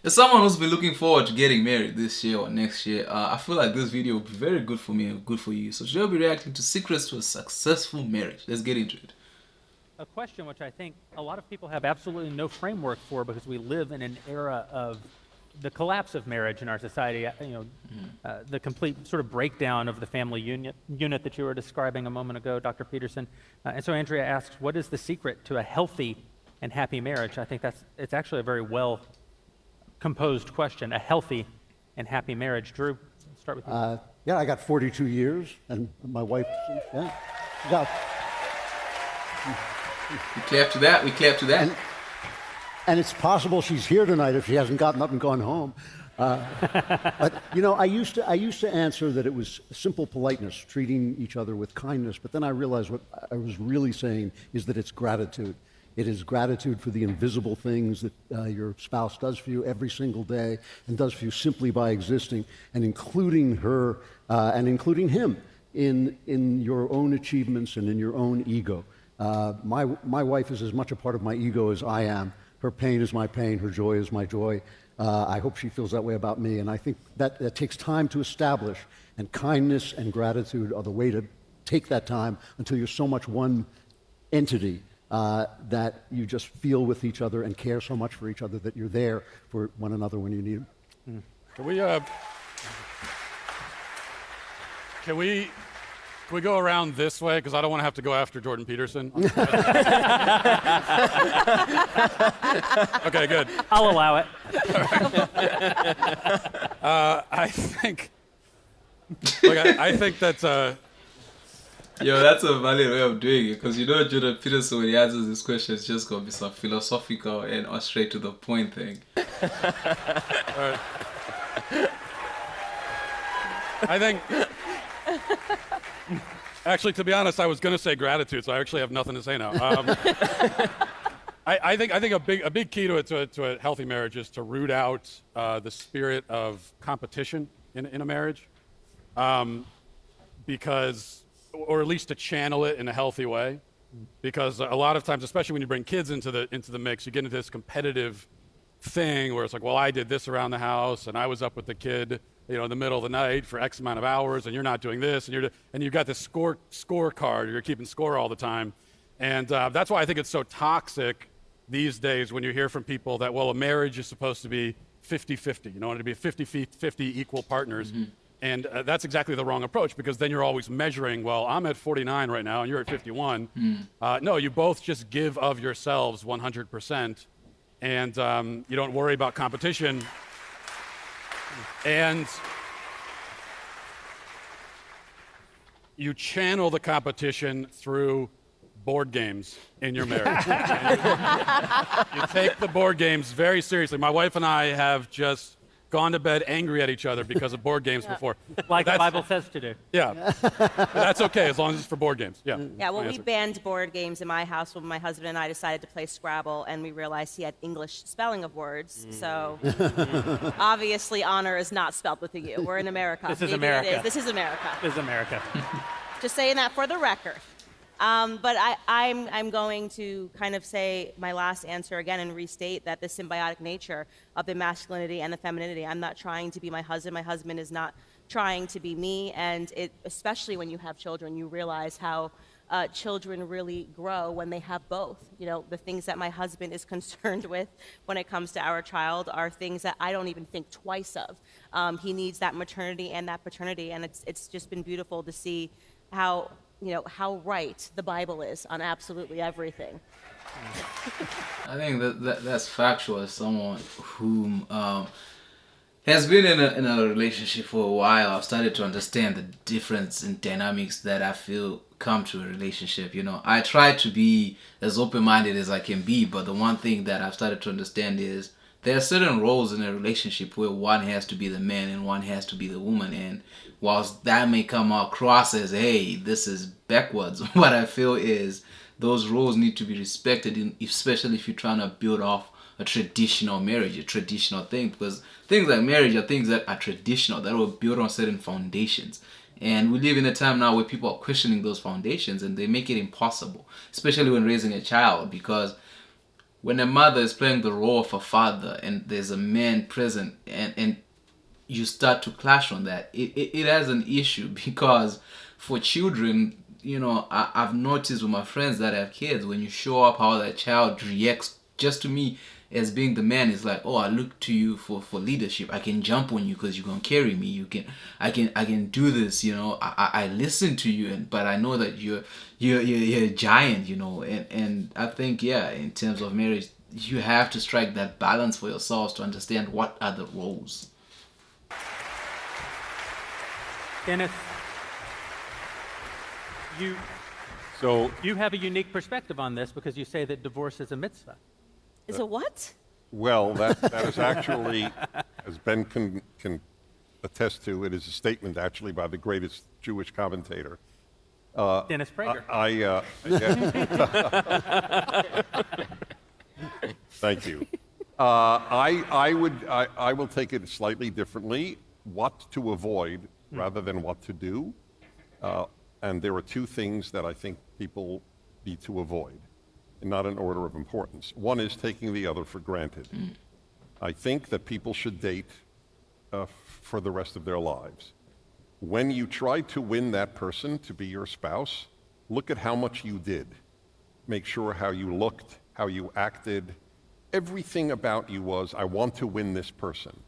As someone who's been looking forward to getting married this year or next year, I feel like this video will be very good for me and good for you. So today we'll be reacting to secrets to a successful marriage. Let's get into it. A question which I think a lot of people have absolutely no framework for because we live in an era of the collapse of marriage in our society. The complete sort of breakdown of the family unit that you were describing a moment ago, Dr. Peterson. And so Andrea asks, what is the secret to a healthy and happy marriage? I think it's actually a very well composed question. A healthy and happy marriage. Drew, let's start with you. Yeah, I got 42 years, and my wife, yeah, got. We clap to that. We clap to that. And it's possible she's here tonight if she hasn't gotten up and gone home. But I used to answer that it was simple politeness, treating each other with kindness. But then I realized what I was really saying is that it's gratitude. It is gratitude for the invisible things that your spouse does for you every single day and does for you simply by existing, and including her and including him in your own achievements and in your own ego. My wife is as much a part of my ego as I am. Her pain is my pain. Her joy is my joy. I hope she feels that way about me. And I think that takes time to establish. And kindness and gratitude are the way to take that time until you're so much one entity that you just feel with each other and care so much for each other that you're there for one another when you need them. Can we go around this way? Because I don't want to have to go after Jordan Peterson. Okay, good. I'll allow it. I think that's Yo, that's a valid way of doing it, because Jordan Peterson, when he answers this question, it's just gonna be some philosophical and or straight to the point thing. all right. I think. Actually, to be honest, I was going to say gratitude, so I actually have nothing to say now. I think a big key to a healthy marriage is to root out the spirit of competition in a marriage, because, or at least to channel it in a healthy way, because a lot of times, especially when you bring kids into the mix, you get into this competitive thing where it's like, well, I did this around the house, and I was up with the kid, in the middle of the night for X amount of hours, and you're not doing this, and you've got this scorecard, you're keeping score all the time, and that's why I think it's so toxic these days when you hear from people that, well, a marriage is supposed to be 50-50, to be 50-50 equal partners, and that's exactly the wrong approach, because then you're always measuring, well, I'm at 49 right now, and you're at 51. No, you both just give of yourselves 100%, and you don't worry about competition. And you channel the competition through board games in your marriage. You take the board games very seriously. My wife and I have just gone to bed angry at each other because of board games before. Like the Bible says to do. Yeah. That's okay, as long as it's for board games. Yeah. Yeah, well, we banned board games in my house when my husband and I decided to play Scrabble, and we realized he had English spelling of words. So obviously honor is not spelled with a U. We're in America. This is Maybe America. It is. This is America. This is America. Just saying that for the record. But I'm going to kind of say my last answer again and restate that the symbiotic nature of the masculinity and the femininity. I'm not trying to be my husband. My husband is not trying to be me. And especially when you have children, you realize how children really grow when they have both. The things that my husband is concerned with when it comes to our child are things that I don't even think twice of. He needs that maternity and that paternity. And it's just been beautiful to see how right the Bible is on absolutely everything. I think that's factual. As someone who has been in a relationship for a while, I've started to understand the difference in dynamics that I feel come to a relationship. I try to be as open-minded as I can be, but the one thing that I've started to understand is there are certain roles in a relationship where one has to be the man and one has to be the woman. And whilst that may come across as, hey, this is backwards, what I feel is those roles need to be respected, especially if you're trying to build off a traditional marriage, a traditional thing. Because things like marriage are things that are traditional, that were built on certain foundations. And we live in a time now where people are questioning those foundations, and they make it impossible, especially when raising a child, because when a mother is playing the role of a father and there's a man present and you start to clash on that, it has an issue because for children, I've noticed with my friends that have kids, when you show up how that child reacts just to me as being the man is like, oh, I look to you for leadership. I can jump on you because you're gonna carry me. I can do this. I listen to you, but I know that you're a giant. And I think in terms of marriage, you have to strike that balance for yourselves to understand what are the roles. Dennis, you have a unique perspective on this because you say that divorce is a mitzvah. Is it what? Well, that is actually, as Ben can attest to, it is a statement actually by the greatest Jewish commentator. Dennis Prager. Thank you. I will take it slightly differently. What to avoid rather than what to do. And there are two things that I think people need to avoid, and not in order of importance. One is taking the other for granted. I think that people should date for the rest of their lives. When you try to win that person to be your spouse, look at how much you did. Make sure how you looked, how you acted. Everything about you was, I want to win this person.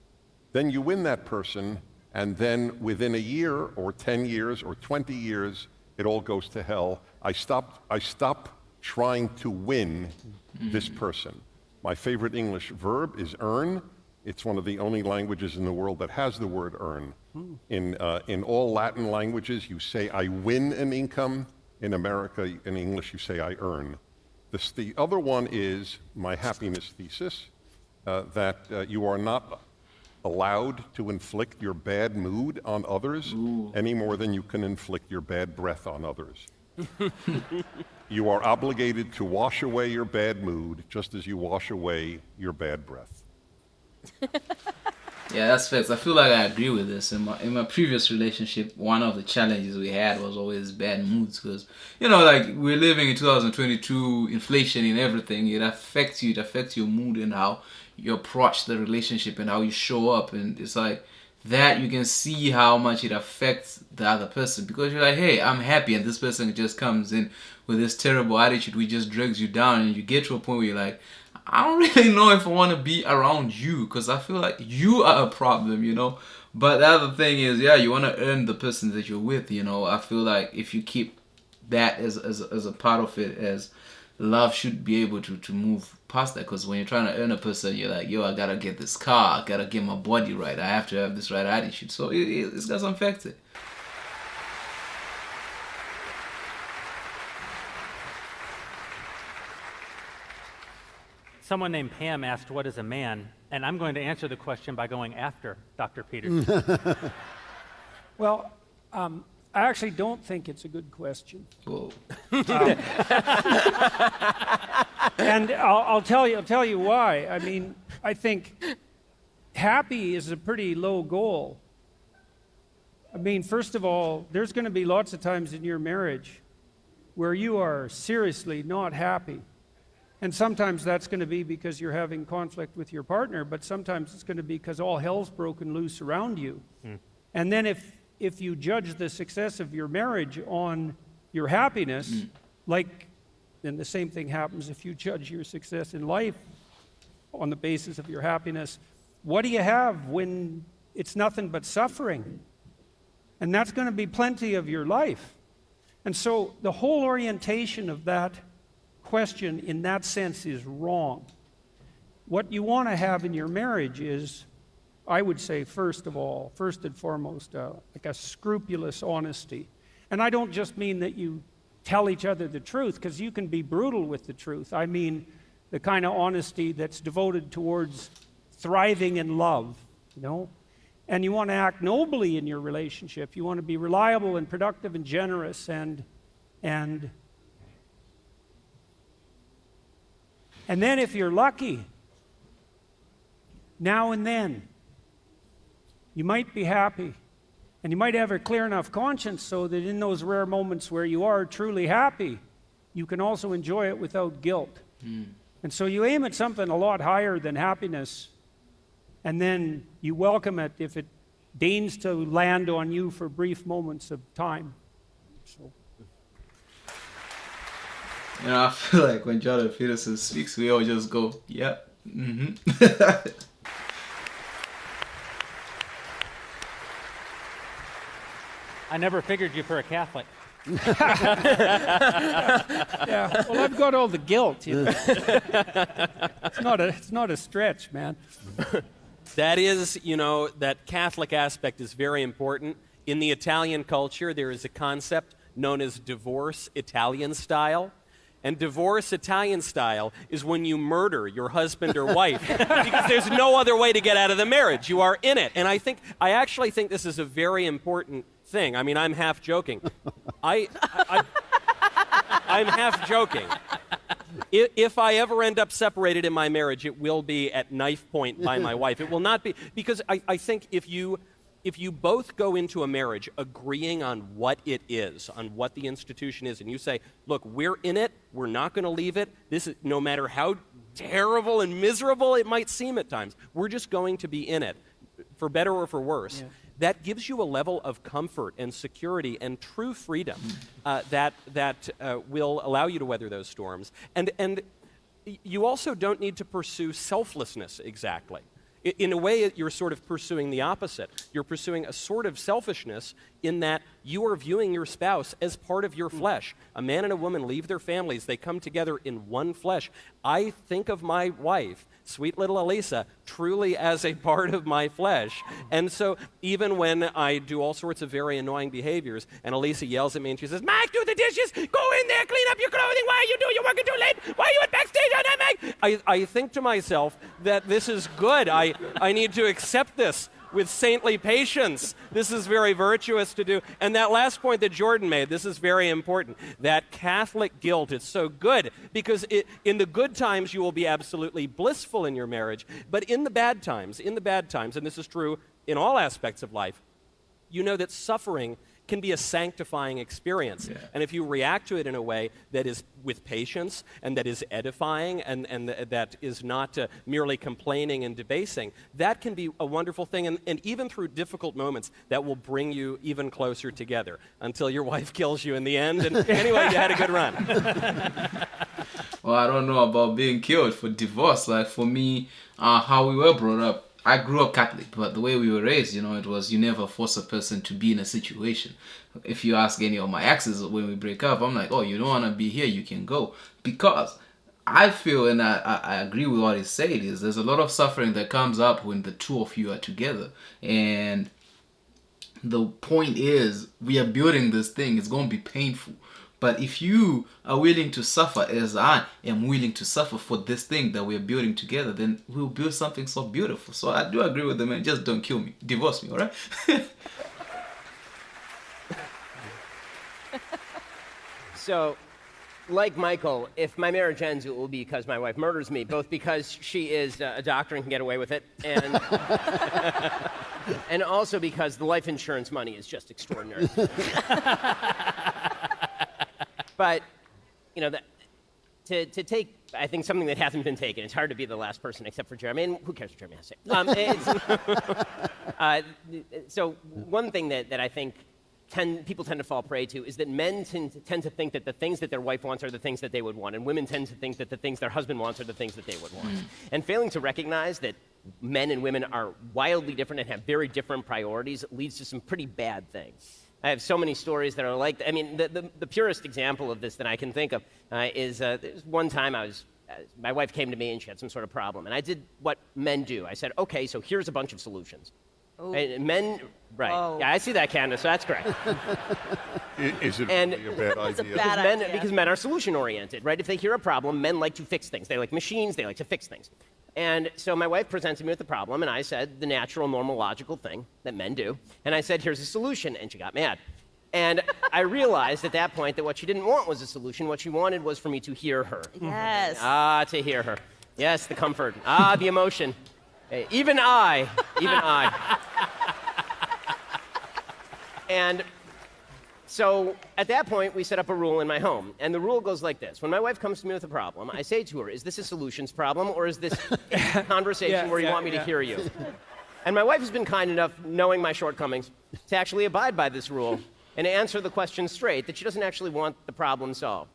Then you win that person, and then within a year or 10 years or 20 years, it all goes to hell. I stop trying to win this person. My favorite English verb is earn. It's one of the only languages in the world that has the word earn. In all Latin languages, you say, I win an income. In America, in English, you say, I earn. The other one is my happiness thesis, that you are not allowed to inflict your bad mood on others any more than you can inflict your bad breath on others. You are obligated to wash away your bad mood just as you wash away your bad breath. Yeah, that's facts. I feel like I agree with this. In my previous relationship, one of the challenges we had was always bad moods because, like we're living in 2022, inflation and everything. It affects you. It affects your mood and how you approach the relationship and how you show up. And it's like that you can see how much it affects the other person because you're like, hey, I'm happy. And this person just comes in with this terrible attitude which just drags you down. And you get to a point where you're like, I don't really know if I want to be around you because I feel like you are a problem, But the other thing is, you want to earn the person that you're with, I feel like if you keep that as a part of it, as love should be able to move past that. Because when you're trying to earn a person, you're like, I gotta get this car, I gotta get my body right, I have to have this right attitude. So it's got some facts it. Someone named Pam asked, what is a man? And I'm going to answer the question by going after Dr. Peterson. Well, I actually don't think it's a good question. Whoa. And I'll tell you why. I mean, I think happy is a pretty low goal. I mean, first of all, there's going to be lots of times in your marriage where you are seriously not happy. And sometimes that's going to be because you're having conflict with your partner, but sometimes it's going to be because all hell's broken loose around you. And then if you judge the success of your marriage on your happiness, then the same thing happens if you judge your success in life on the basis of your happiness. What do you have when it's nothing but suffering? And that's going to be plenty of your life. And so the whole orientation of that question in that sense is wrong. What you want to have in your marriage is, I would say, first and foremost, like a scrupulous honesty. And I don't just mean that you tell each other the truth, because you can be brutal with the truth. I mean the kind of honesty that's devoted towards thriving in love, And you want to act nobly in your relationship. You want to be reliable and productive and generous and then if you're lucky, now and then, you might be happy. And you might have a clear enough conscience so that in those rare moments where you are truly happy, you can also enjoy it without guilt. And so you aim at something a lot higher than happiness, and then you welcome it if it deigns to land on you for brief moments of time. So. You know, I feel like when Jordan Peterson speaks, we all just go, yeah, mm-hmm. I never figured you for a Catholic. Yeah, well, I've got all the guilt, you know. It's not a stretch, man. That is, you know, that Catholic aspect is very important. In the Italian culture, there is a concept known as divorce Italian style. And divorce Italian style is when you murder your husband or wife because there's no other way to get out of the marriage. You are in it. And I actually think this is a very important thing. I mean, I'm half joking. I'm half joking. If I ever end up separated in my marriage, it will be at knife point by my wife. It will not be, because I think if you both go into a marriage agreeing on what it is, on what the institution is, and you say, look, we're in it, we're not going to leave it, this is, no matter how terrible and miserable it might seem at times, we're just going to be in it, for better or for worse. Yeah. That gives you a level of comfort and security and true freedom that will allow you to weather those storms. And you also don't need to pursue selflessness exactly. In a way, you're sort of pursuing the opposite. You're pursuing a sort of selfishness in that you are viewing your spouse as part of your flesh. A man and a woman leave their families. They come together in one flesh. I think of my wife, sweet little Elisa, truly as a part of my flesh. And so even when I do all sorts of very annoying behaviors, and Elisa yells at me and she says, Mike, do the dishes, go in there, clean up your clothing, why are you doing, you're working too late, why are you at backstage on that, Mike? I think to myself that this is good. I need to accept this with saintly patience. This is very virtuous to do. And that last point that Jordan made, this is very important. That Catholic guilt is so good because in the good times you will be absolutely blissful in your marriage, but in the bad times, and this is true in all aspects of life, you know that suffering can be a sanctifying experience. Yeah. And if you react to it in a way that is with patience and that is edifying and that is not merely complaining and debasing, that can be a wonderful thing. And even through difficult moments, that will bring you even closer together until your wife kills you in the end. And anyway, you had a good run. Well, I don't know about being killed for divorce. Like for me, how we were brought up, I grew up Catholic, but the way we were raised, you know, it was you never force a person to be in a situation. If you ask any of my exes when we break up, I'm like, oh, you don't want to be here, you can go. Because I feel, and I agree with what he said, is there's a lot of suffering that comes up when the two of you are together. And the point is, we are building this thing. It's going to be painful. But if you are willing to suffer as I am willing to suffer for this thing that we're building together, then we'll build something so beautiful. So I do agree with the man. Just don't kill me. Divorce me, all right? So, like Michael, if my marriage ends, it will be because my wife murders me, both because she is a doctor and can get away with it, and and also because the life insurance money is just extraordinary. But, you know, to take, I think, something that hasn't been taken, it's hard to be the last person except for Jeremy, and who cares what Jeremy has to say? So one thing that I think people tend to fall prey to is that men tend to think that the things that their wife wants are the things that they would want, and women tend to think that the things their husband wants are the things that they would want. And failing to recognize that men and women are wildly different and have very different priorities leads to some pretty bad things. I have so many stories that are like, I mean, the purest example of this that I can think of is one time my wife came to me and she had some sort of problem. And I did what men do. I said, okay, so here's a bunch of solutions. And men, right. Oh. Yeah, I see that, Candace, so that's correct. Is it really a bad idea? Because men are solution-oriented, right? If they hear a problem, men like to fix things. They like machines, they like to fix things. And so my wife presented me with the problem, and I said the natural, normal, logical thing that men do. And I said, here's a solution, and she got mad. And I realized at that point that what she didn't want was a solution. What she wanted was for me to hear her. Yes. To hear her. Yes, the comfort. The emotion. Even I. And So at that point, we set up a rule in my home. And the rule goes like this. When my wife comes to me with a problem, I say to her, is this a solutions problem or is this a conversation where you want me to hear you? And my wife has been kind enough, knowing my shortcomings, to actually abide by this rule and to answer the question straight, that she doesn't actually want the problem solved.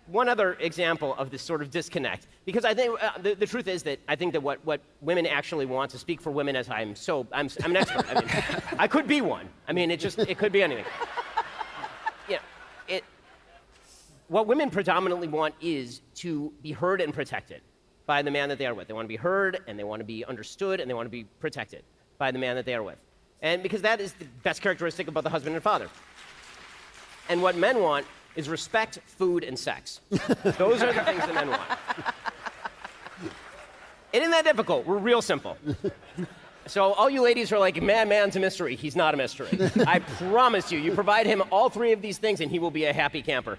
One other example of this sort of disconnect, because I think the truth is that I think that what women actually want, to speak for women as I'm an expert. I mean, I could be one. I mean, it could be anything. What women predominantly want is to be heard and protected by the man that they are with. They want to be heard, and they want to be understood, and they want to be protected by the man that they are with. And because that is the best characteristic about the husband and father. And what men want is respect, food, and sex. Those are the things that men want. It isn't that difficult. We're real simple. So all you ladies are like, man's a mystery. He's not a mystery. I promise you, you provide him all three of these things, and he will be a happy camper.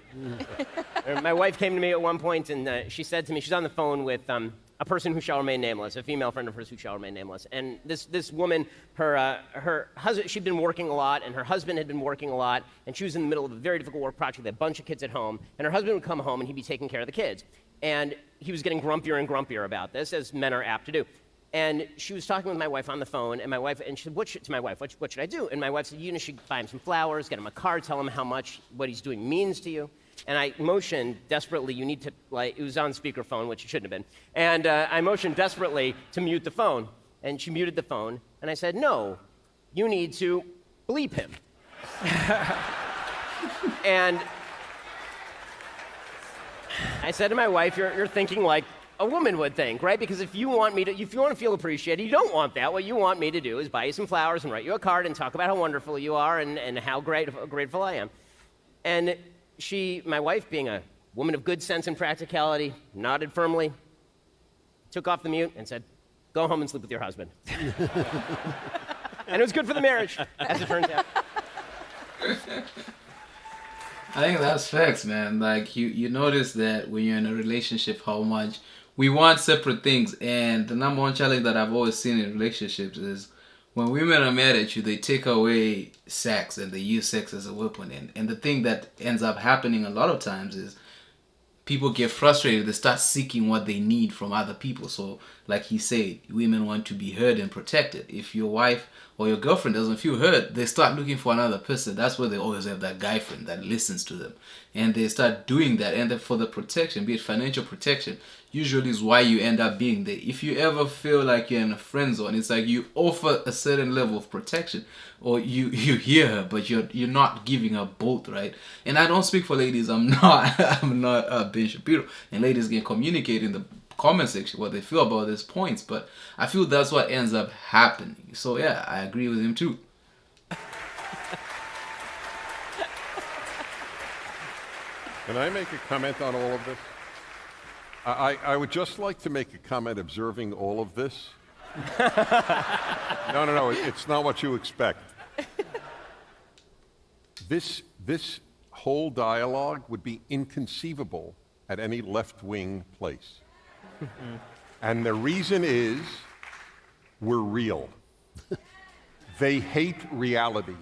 My wife came to me at one point, and she said to me, she's on the phone with a person who shall remain nameless, a female friend of hers who shall remain nameless. And this woman, her husband, she'd been working a lot, and her husband had been working a lot, and she was in the middle of a very difficult work project, with a bunch of kids at home, and her husband would come home, and he'd be taking care of the kids. And he was getting grumpier and grumpier about this, as men are apt to do. And she was talking with my wife on the phone, and she said, what should I do? And my wife said, you should buy him some flowers, get him a card, tell him how much what he's doing means to you. And I motioned desperately, you need to, it was on speakerphone, which it shouldn't have been. And I motioned desperately to mute the phone. And she muted the phone, and I said, no, you need to bleep him. And I said to my wife, you're thinking like a woman would think, right? Because if you want to feel appreciated, you don't want that. What you want me to do is buy you some flowers and write you a card and talk about how wonderful you are and how grateful I am. And my wife, being a woman of good sense and practicality, nodded firmly, took off the mute, and said, go home and sleep with your husband. And it was good for the marriage, as it turns out. I think that's facts, man. Like, you notice that when you're in a relationship, how much we want separate things. And the number one challenge that I've always seen in relationships is when women are mad at you, they take away sex and they use sex as a weapon. And the thing that ends up happening a lot of times is people get frustrated. They start seeking what they need from other people. So, like he said, women want to be heard and protected. If your wife or your girlfriend doesn't feel heard, they start looking for another person. That's where they always have that guy friend that listens to them. And they start doing that. And then for the protection, be it financial protection, usually is why you end up being there. If you ever feel like you're in a friend zone, it's like you offer a certain level of protection, or you hear her, but you're not giving her both, right? And I don't speak for ladies. I'm not Ben Shapiro. And ladies can communicate in the comment section what they feel about these points, but I feel that's what ends up happening. So yeah, I agree with him too. Can I make a comment on all of this? I would just like to make a comment observing all of this. No, it's not what you expect. This whole dialogue would be inconceivable at any left-wing place. And the reason is we're real. They hate reality.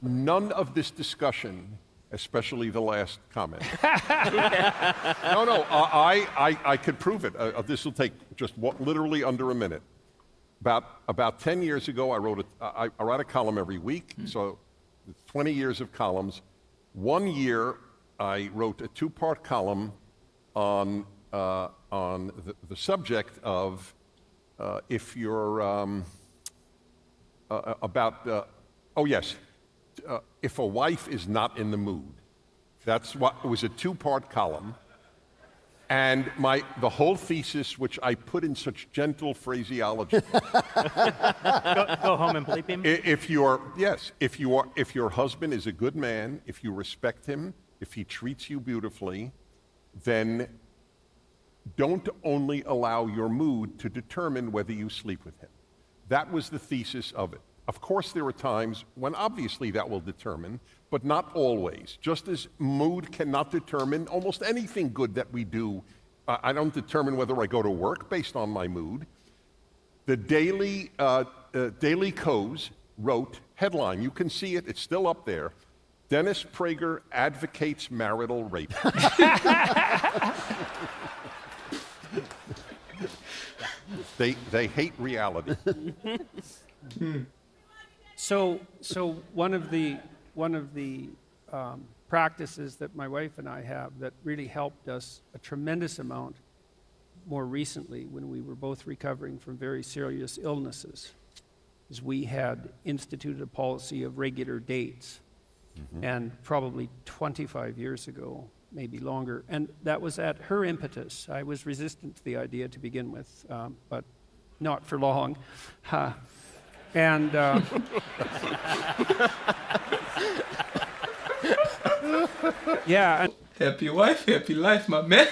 None of this discussion, especially the last comment. No, I could prove it. This will take just literally under a minute. About 10 years ago, I wrote a column every week, so 20 years of columns. 1 year, I wrote a 2-part column on the subject of if you're if a wife is not in the mood. That's what it was, a 2-part column. And the whole thesis, which I put in such gentle phraseology. Go home and bleep him. If your husband is a good man, if you respect him, if he treats you beautifully, then don't only allow your mood to determine whether you sleep with him. That was the thesis of it. Of course, there are times when obviously that will determine, but not always. Just as mood cannot determine almost anything good that we do. I don't determine whether I go to work based on my mood. The Daily Kos wrote, headline, you can see it, it's still up there, Dennis Prager advocates marital rape. They hate reality. So one of the practices that my wife and I have that really helped us a tremendous amount more recently when we were both recovering from very serious illnesses is we had instituted a policy of regular dates. And probably 25 years ago, maybe longer, and that was at her impetus. I was resistant to the idea to begin with, but not for long. And yeah. Happy wife, happy life, my man.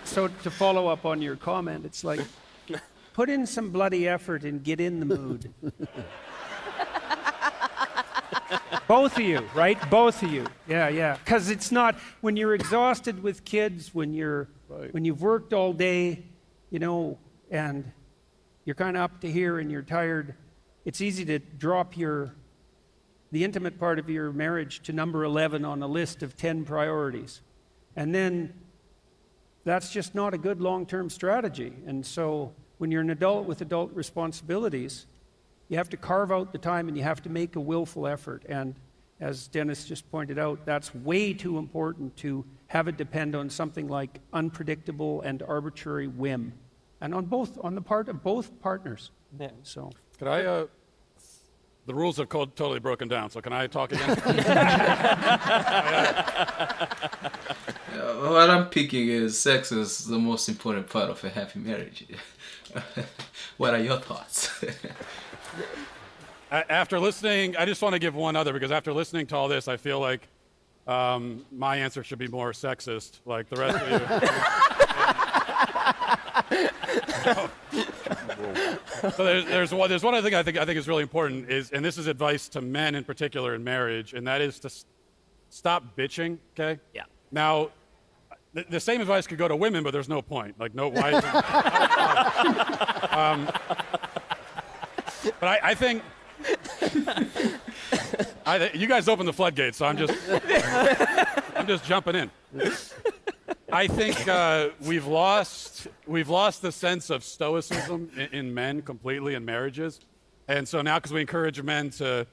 So to follow up on your comment, it's like, put in some bloody effort and get in the mood. Both of you, right? Both of you. Yeah. Because it's not, when you're exhausted with kids, when you've worked all day, and you're kind of up to here and you're tired, it's easy to drop the intimate part of your marriage to number 11 on a list of 10 priorities. And then that's just not a good long-term strategy. And so when you're an adult with adult responsibilities, you have to carve out the time and you have to make a willful effort. And as Dennis just pointed out, that's way too important to have it depend on something like unpredictable and arbitrary whim. And on the part of both partners. Yeah. So Could I, the rules have totally broken down, so can I talk again? What I'm picking is sex is the most important part of a happy marriage. What are your thoughts? After listening, I just want to give one other, because after listening to all this, I feel like my answer should be more sexist, like the rest of you. So there's one other thing I think is really important, and this is advice to men in particular in marriage, and that is to stop bitching. Okay. Yeah. Now, the same advice could go to women, but there's no point. Like, no, why? But I think you guys opened the floodgates, so I'm just jumping in. I think we've lost the sense of stoicism in men completely in marriages, and so now, because we encourage men to,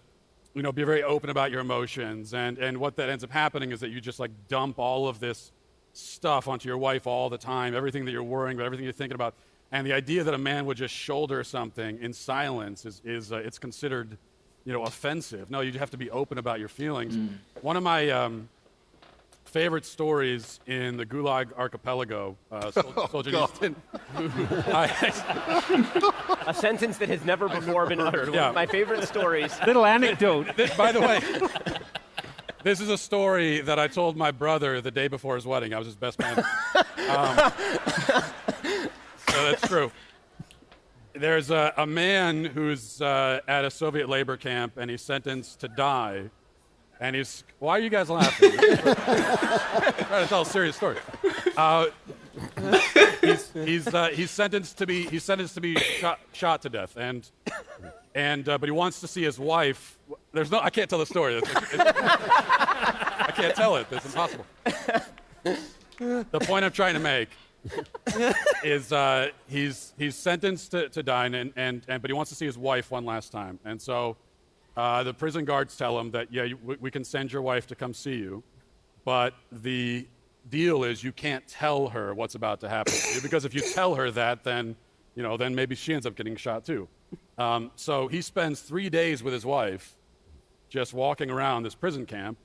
be very open about your emotions, and what that ends up happening is that you just like dump all of this stuff onto your wife all the time, everything that you're worrying about, everything you're thinking about, and the idea that a man would just shoulder something in silence is it's considered, offensive. No, you have to be open about your feelings. One of my favorite stories in the Gulag Archipelago, Solzhenitsyn. A sentence that has never before been uttered. One of my favorite stories. little anecdote. By the way, this is a story that I told my brother the day before his wedding. I was his best man. So that's true. There's a man who's at a Soviet labor camp, and he's sentenced to die. And why are you guys laughing? Trying to tell a serious story. He's sentenced to be shot to death, but he wants to see his wife. I can't tell the story. I can't tell it. It's impossible. The point I'm trying to make is he's sentenced to die, but he wants to see his wife one last time, and so. The prison guards tell him that, we can send your wife to come see you, but the deal is you can't tell her what's about to happen to you, because if you tell her that, then maybe she ends up getting shot too. So he spends 3 days with his wife, just walking around this prison camp,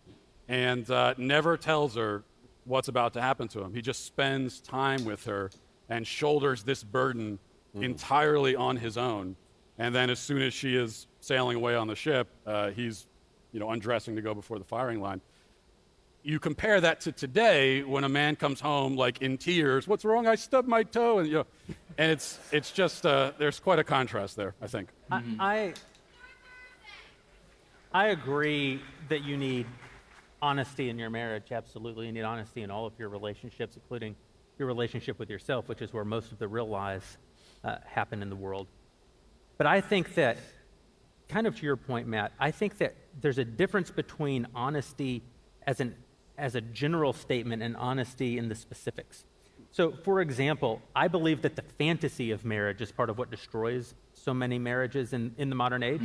and never tells her what's about to happen to him. He just spends time with her and shoulders this burden entirely on his own. And then as soon as she is sailing away on the ship, he's, undressing to go before the firing line. You compare that to today, when a man comes home like in tears, "What's wrong? I stubbed my toe," and it's just there's quite a contrast there, I think. I agree that you need honesty in your marriage. Absolutely, you need honesty in all of your relationships, including your relationship with yourself, which is where most of the real lies happen in the world. But I think that, kind of to your point, Matt, I think that there's a difference between honesty as a general statement and honesty in the specifics. So, for example, I believe that the fantasy of marriage is part of what destroys so many marriages in the modern age.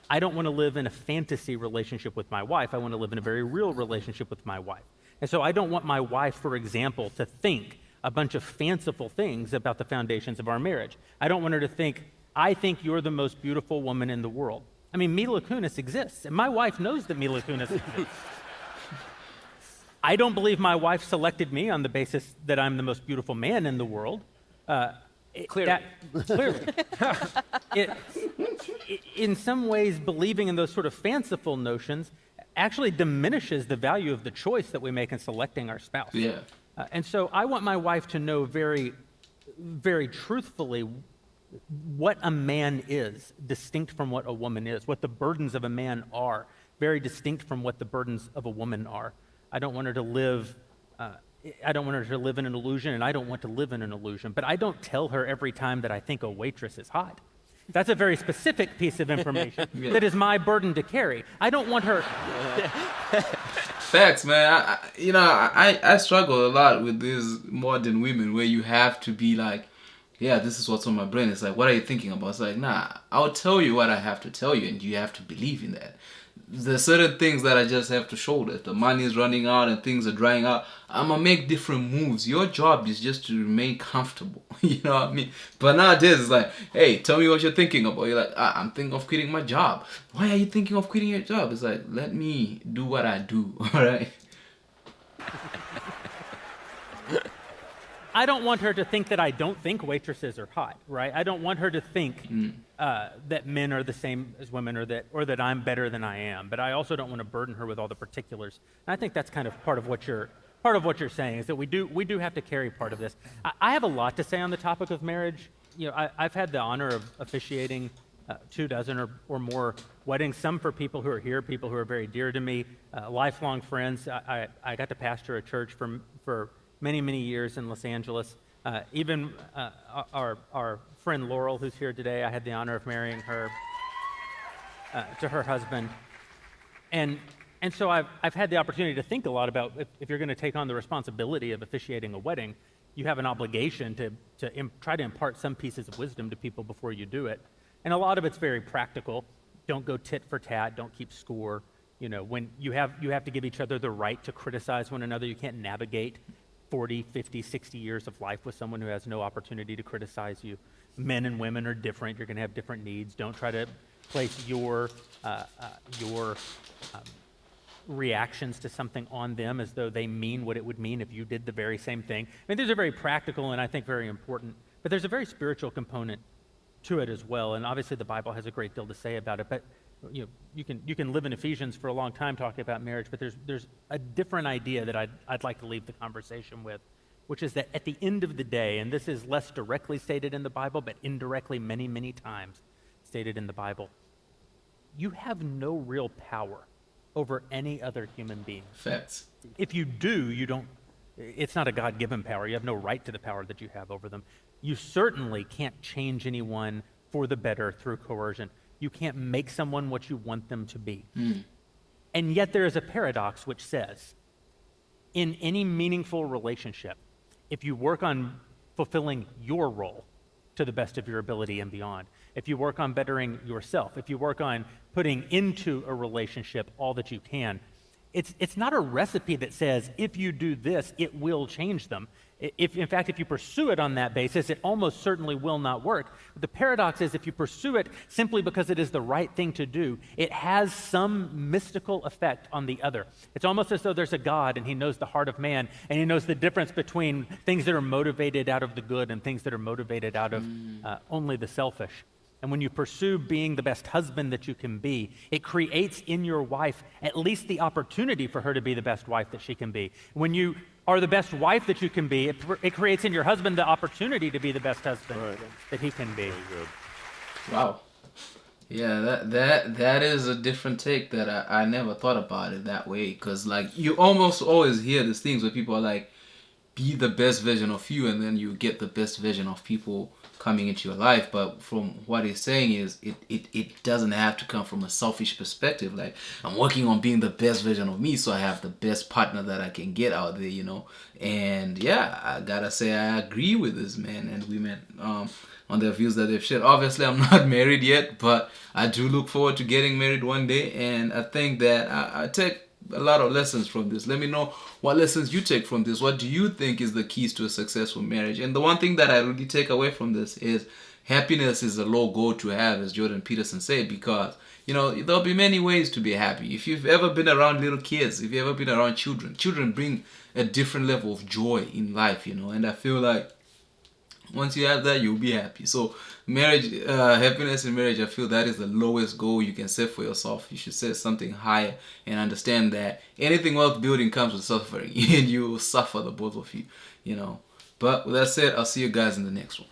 I don't want to live in a fantasy relationship with my wife. I want to live in a very real relationship with my wife. And so I don't want my wife, for example, to think a bunch of fanciful things about the foundations of our marriage. I don't want her to think, I think you're the most beautiful woman in the world. I mean, Mila Kunis exists, and my wife knows that Mila Kunis exists. I don't believe my wife selected me on the basis that I'm the most beautiful man in the world. Clearly. Clearly. In some ways, believing in those sort of fanciful notions actually diminishes the value of the choice that we make in selecting our spouse. Yeah. And so I want my wife to know very, very truthfully what a man is, distinct from what a woman is, what the burdens of a man are, very distinct from what the burdens of a woman are. I don't want her to live in an illusion, and I don't want to live in an illusion. But I don't tell her every time that I think a waitress is hot. That's a very specific piece of information that is my burden to carry. I don't want her. Facts, man. I struggle a lot with these modern women where you have to be like, yeah, this is what's on my brain. It's like, what are you thinking about? It's like, nah, I'll tell you what I have to tell you, and you have to believe in that. There's certain things that I just have to shoulder. If the money is running out and things are drying out, I'm going to make different moves. Your job is just to remain comfortable. You know what I mean? But nowadays, it's like, hey, tell me what you're thinking about. You're like, I'm thinking of quitting my job. Why are you thinking of quitting your job? It's like, let me do what I do, all right? I don't want her to think that I don't think waitresses are hot, right? I don't want her to think that men are the same as women, or that I'm better than I am. But I also don't want to burden her with all the particulars. And I think that's kind of part of what you're saying, is that we do have to carry part of this. I have a lot to say on the topic of marriage. You know, I've had the honor of officiating 24 or more weddings, some for people who are here, people who are very dear to me, lifelong friends. I got to pastor a church for many, many years in Los Angeles. Even our friend Laurel, who's here today, I had the honor of marrying her to her husband. And so I've had the opportunity to think a lot about if you're going to take on the responsibility of officiating a wedding, you have an obligation to try to impart some pieces of wisdom to people before you do it. And a lot of it's very practical. Don't go tit for tat. Don't keep score. You know, when you have to give each other the right to criticize one another. You can't navigate 40, 50, 60 years of life with someone who has no opportunity to criticize you. Men and women are different. You're going to have different needs. Don't try to place your reactions to something on them as though they mean what it would mean if you did the very same thing. I mean, these are very practical and I think very important, but there's a very spiritual component to it as well. And obviously the Bible has a great deal to say about it, but you can live in Ephesians for a long time talking about marriage, but there's a different idea that I'd like to leave the conversation with, which is that at the end of the day, and this is less directly stated in the Bible, but indirectly many, many times stated in the Bible, you have no real power over any other human being. Facts. If you do, it's not a God-given power. You have no right to the power that you have over them. You certainly can't change anyone for the better through coercion. You can't make someone what you want them to be. And yet there is a paradox which says, in any meaningful relationship, if you work on fulfilling your role to the best of your ability and beyond, if you work on bettering yourself, if you work on putting into a relationship all that you can, it's not a recipe that says, if you do this, it will change them. In fact, if you pursue it on that basis, it almost certainly will not work. But the paradox is, if you pursue it simply because it is the right thing to do, it has some mystical effect on the other. It's almost as though there's a God and he knows the heart of man, and he knows the difference between things that are motivated out of the good and things that are motivated out of only the selfish. And when you pursue being the best husband that you can be, it creates in your wife at least the opportunity for her to be the best wife that she can be. When you are the best wife that you can be, it creates in your husband the opportunity to be the best husband that he can be. Very good. Wow. Yeah, that is a different take that I never thought about it that way. Because, like, you almost always hear these things where people are like, be the best version of you, and then you get the best version of people coming into your life. But from what he's saying is it doesn't have to come from a selfish perspective. Like, I'm working on being the best version of me so I have the best partner that I can get out there, you know. And yeah, I gotta say I agree with this man and women on their views that they've shared. Obviously, I'm not married yet, but I do look forward to getting married one day. And I think that I take a lot of lessons from this. Let me know what lessons you take from this. What do you think is the keys to a successful marriage? And the one thing that I really take away from this is happiness is a low goal to have, as Jordan Peterson said, because, you know, there'll be many ways to be happy. If you've ever been around little kids, if you've ever been around children bring a different level of joy in life, you know. And I feel like once you have that, you'll be happy. So marriage, happiness in marriage, I feel that is the lowest goal you can set for yourself. You should set something higher and understand that anything worth building comes with suffering, and you will suffer, the both of you, you know. But with that said, I'll see you guys in the next one.